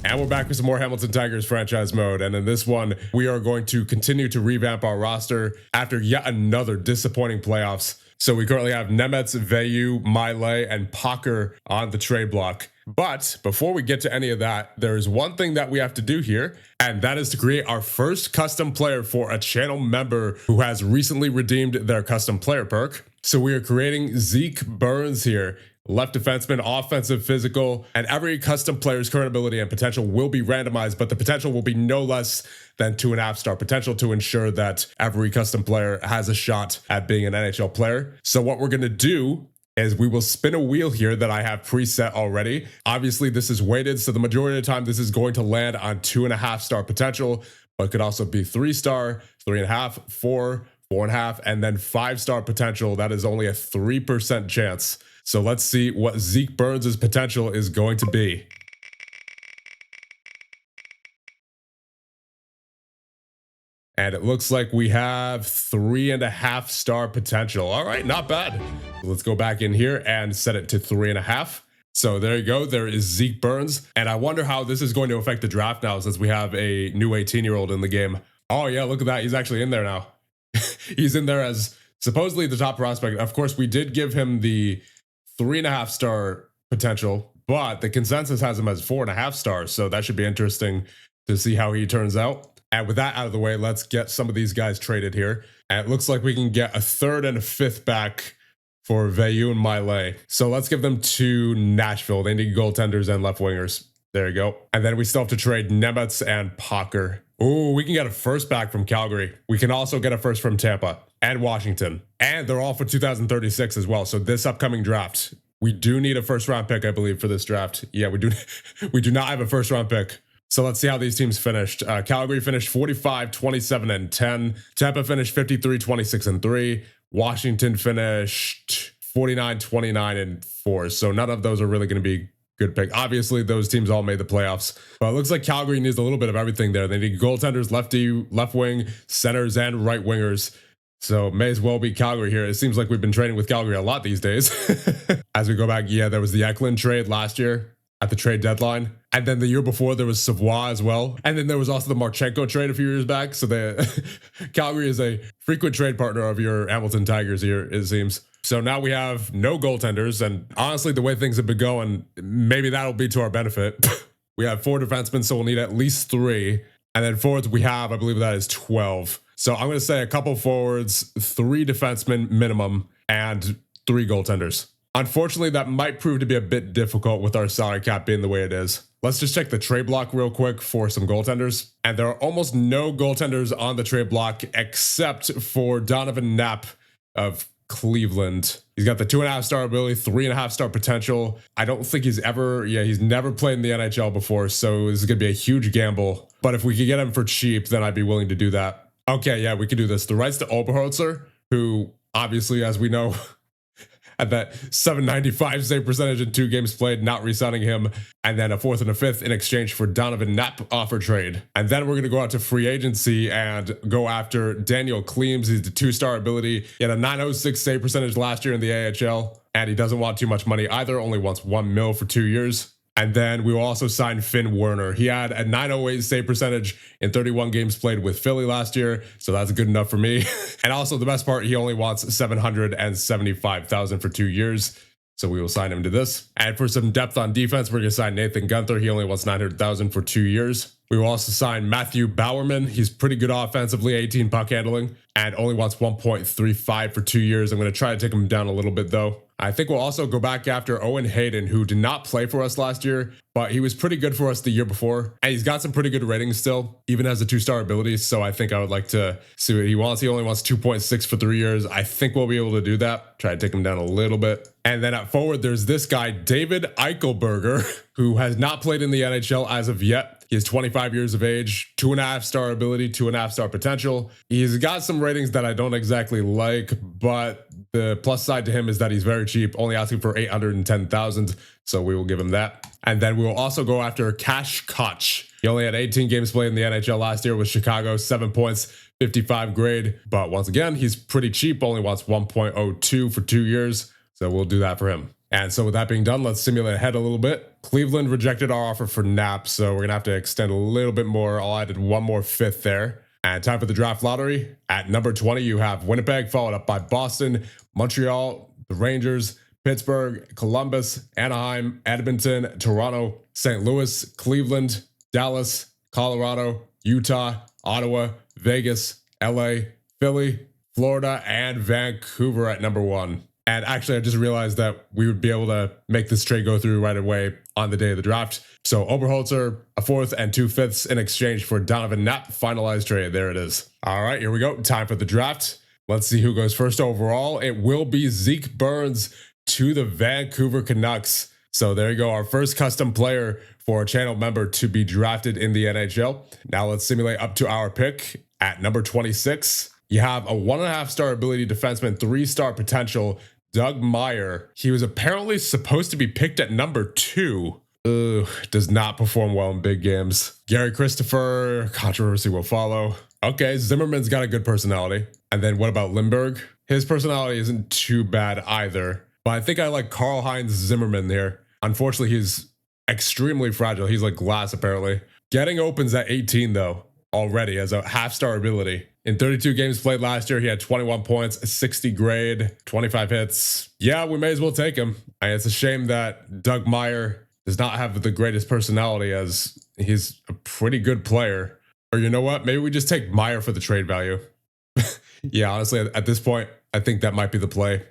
And we're back with some more Hamilton Tigers franchise mode. And in this one, we are going to continue to revamp our roster after yet another disappointing playoffs. So we currently have Nemets, Veyu, Miley, and Pocker on the trade block. But before we get to any of that, there is one thing that we have to do here, and that is to create our first custom player for a channel member who has recently redeemed their custom player perk. So we are creating Zeke Burns here. Left defenseman, offensive, physical, and every custom player's current ability and potential will be randomized, but the potential will be no less than 2.5-star potential to ensure that every custom player has a shot at being an NHL player. So what we're going to do is we will spin a wheel here that I have preset already. Obviously, this is weighted, so the majority of the time this is going to land on 2.5-star potential, but it could also be 3-star, 3.5, 4, 4.5, and then 5-star potential. That is only a 3% chance. So let's see what Zeke Burns' potential is going to be. And it looks like we have 3.5-star potential. All right, not bad. Let's go back in here and set it to 3.5. So there you go. There is Zeke Burns. And I wonder how this is going to affect the draft now since we have a new 18-year-old in the game. Oh yeah, look at that. He's actually in there now. He's in there as supposedly the top prospect. Of course, we did give him the 3.5-star potential, but the consensus has him as 4.5 stars. So that should be interesting to see how he turns out. And with that out of the way, let's get some of these guys traded here. And it looks like we can get a 3rd and a 5th back for Veyu and Miley. So let's give them to Nashville. They need goaltenders and left wingers. There you go. And then we still have to trade Nemets and Pocker. Ooh, we can get a 1st back from Calgary. We can also get a 1st from Tampa and Washington. And they're all for 2036 as well. So this upcoming draft, we do need a 1st-round pick, I believe, for this draft. Yeah, we do. We do not have a 1st-round pick. So let's see how these teams finished. Calgary finished 45, 27, and 10. Tampa finished 53, 26, and 3. Washington finished 49, 29, and 4. So none of those are really going to be good pick. Obviously, those teams all made the playoffs. But it looks like Calgary needs a little bit of everything there. They need goaltenders, lefty, left wing, centers, and right wingers. So may as well be Calgary here. It seems like we've been trading with Calgary a lot these days. As we go back, yeah, there was the Eklund trade last year at the trade deadline. And then the year before, there was Savoie as well. And then there was also the Marchenko trade a few years back. So Calgary is a frequent trade partner of your Hamilton Tigers here, it seems. So now we have no goaltenders. And honestly, the way things have been going, maybe that'll be to our benefit. We have 4 defensemen, so we'll need at least 3. And then forwards we have, I believe that is 12. So I'm going to say a couple forwards, 3 defensemen minimum, and 3 goaltenders. Unfortunately, that might prove to be a bit difficult with our salary cap being the way it is. Let's just check the trade block real quick for some goaltenders. And there are almost no goaltenders on the trade block except for Donovan Knapp of Cleveland. He's got the 2.5-star ability, 3.5-star potential. I don't think he's never played in the NHL before, so this is going to be a huge gamble. But if we could get him for cheap, then I'd be willing to do that. Okay, yeah, we could do this. The rights to Oberholzer, who obviously, as we know, at that 795 save percentage in 2 games played, not re-signing him, and then a 4th and a 5th in exchange for Donovan Knapp offer trade. And then we're going to go out to free agency and go after Daniel Kleems. He's the 2-star ability. He had a 906 save percentage last year in the AHL, and he doesn't want too much money either, only wants $1 million for 2 years. And then we will also sign Finn Werner. He had a 908 save percentage in 31 games played with Philly last year, so that's good enough for me. And also the best part, he only wants $775,000 for 2 years. So we will sign him to this. And for some depth on defense, we're going to sign Nathan Gunther. He only wants $900,000 for 2 years. We will also sign Matthew Bowerman. He's pretty good offensively, 18 puck handling, and only wants 1.35 for 2 years. I'm going to try to take him down a little bit though. I think we'll also go back after Owen Hayden, who did not play for us last year, but he was pretty good for us the year before. And he's got some pretty good ratings still, even as a 2-star ability. So I think I would like to see what he wants. He only wants 2.6 for 3 years. I think we'll be able to do that. Try to take him down a little bit. And then at forward, there's this guy, David Eichelberger, who has not played in the NHL as of yet. He is 25 years of age, 2.5-star ability, 2.5-star potential. He's got some ratings that I don't exactly like, but the plus side to him is that he's very cheap, only asking for $810,000. So we will give him that. And then we will also go after Cash Koch. He only had 18 games played in the NHL last year with Chicago, 7 points, 55 grade. But once again, he's pretty cheap, only wants 1.02 for 2 years. So we'll do that for him. And so with that being done, let's simulate ahead a little bit. Cleveland rejected our offer for Knapp, so we're going to have to extend a little bit more. I'll add one more fifth there. And time for the draft lottery. At number 20, you have Winnipeg, followed up by Boston, Montreal, the Rangers, Pittsburgh, Columbus, Anaheim, Edmonton, Toronto, St. Louis, Cleveland, Dallas, Colorado, Utah, Ottawa, Vegas, LA, Philly, Florida, and Vancouver at number 1. And actually, I just realized that we would be able to make this trade go through right away on the day of the draft. So Oberholzer, a 4th and 2 5ths in exchange for Donovan Knapp. Finalized trade. There it is. All right, here we go. Time for the draft. Let's see who goes first overall. It will be Zeke Burns to the Vancouver Canucks. So there you go. Our first custom player for a channel member to be drafted in the NHL. Now let's simulate up to our pick. At number 26, you have a 1.5-star ability defenseman, 3-star potential, Doug Meyer. He was apparently supposed to be picked at number 2. Does not perform well in big games. Gary Christopher, controversy will follow. Okay, Zimmerman's got a good personality. And then what about Lindbergh? His personality isn't too bad either. But I think I like Karl-Heinz Zimmerman here. Unfortunately, he's extremely fragile. He's like glass, apparently. Getting opens at 18, though, already as a half-star ability. In 32 games played last year, he had 21 points, 60 grade, 25 hits. Yeah, we may as well take him. And it's a shame that Doug Meyer does not have the greatest personality, as he's a pretty good player. Or you know what? Maybe we just take Meyer for the trade value. Yeah, honestly, at this point, I think that might be the play.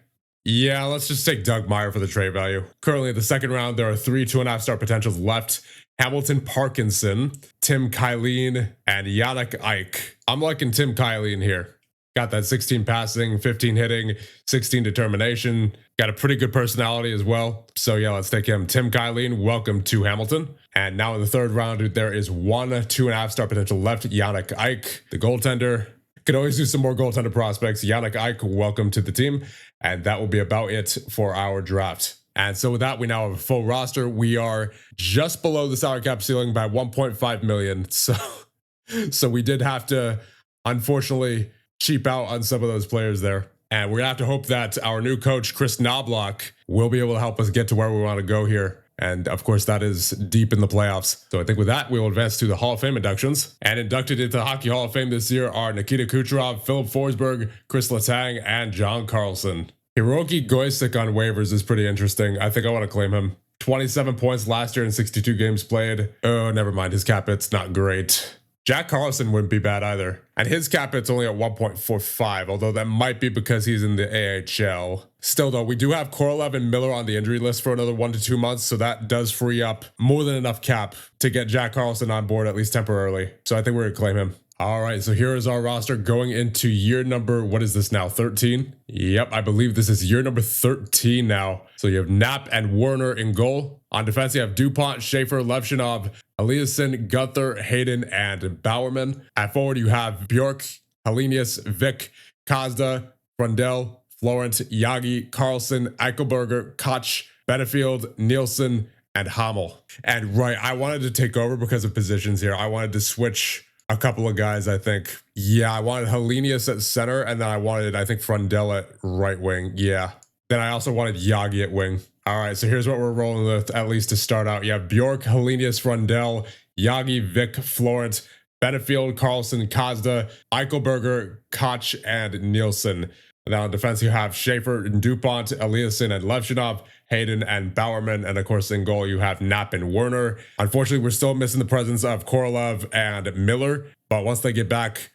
Yeah, let's just take Doug Meyer for the trade value. Currently, in the second round, there are 3 2.5-star potentials left. Hamilton Parkinson, Tim Kylene, and Yannick Ike. I'm liking Tim Kylene here. Got that 16 passing, 15 hitting, 16 determination. Got a pretty good personality as well. So yeah, let's take him. Tim Kylene, welcome to Hamilton. And now in the third round, there is 1 2.5-star potential left. Yannick Ike, the goaltender. Could always do some more goaltender prospects. Yannick Ike, welcome to the team. And that will be about it for our draft. And so with that, we now have a full roster. We are just below the salary cap ceiling by 1.5 million. So we did have to, unfortunately, cheap out on some of those players there. And we're gonna have to hope that our new coach, Chris Knobloch, will be able to help us get to where we want to go here. And of course, that is deep in the playoffs. So I think with that, we will advance to the Hall of Fame inductions. And inducted into the Hockey Hall of Fame this year are Nikita Kucherov, Philip Forsberg, Chris Letang, and John Carlson. Hiroki Goisek on waivers is pretty interesting. I think I want to claim him. 27 points last year in 62 games played. Oh, never mind. His cap hit's not great. Jack Carlson wouldn't be bad either. And his cap hit's only at 1.45, although that might be because he's in the AHL. Still though, we do have Korolev and Miller on the injury list for another 1 to 2 months, so that does free up more than enough cap to get Jack Carlson on board, at least temporarily. So I think we're going to claim him. All right, so here is our roster going into year number, what is this now, 13? Yep, I believe this is year number 13 now. So you have Knapp and Werner in goal. On defense, you have DuPont, Schaefer, Levshinov, Eliasson, Gunther, Hayden, and Bowerman. At forward, you have Bjork, Helenius, Vic, Kazda, Frundell, Florent, Yagi, Carlson, Eichelberger, Koch, Benefield, Nielsen, and Hamel. And right, I wanted to take over because of positions here. I wanted to switch a couple of guys, I think. Yeah, I wanted Helenius at center, and then I wanted, I think, Frundell at right wing. Yeah. Then I also wanted Yagi at wing. All right, so here's what we're rolling with, at least to start out. You have Bjork, Helenius, Frundell, Yagi, Vic, Florent, Benefield, Carlson, Kazda, Eichelberger, Koch, and Nielsen. And then on defense, you have Schaefer and DuPont, Eliasson and Levshinov, Hayden and Bowerman, and of course in goal you have Knapp and Werner. Unfortunately, we're still missing the presence of Korolev and Miller, but once they get back,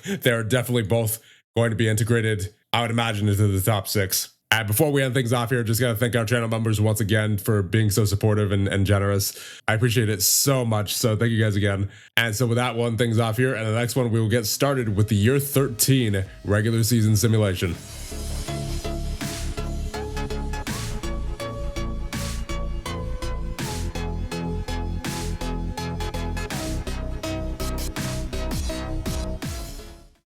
they're definitely both going to be integrated, I would imagine, into the top 6. And before we end things off here, just gotta thank our channel members once again for being so supportive and generous. I appreciate it so much, so thank you guys again. And so with that, one things off here, and the next one we will get started with the year 13 regular season simulation.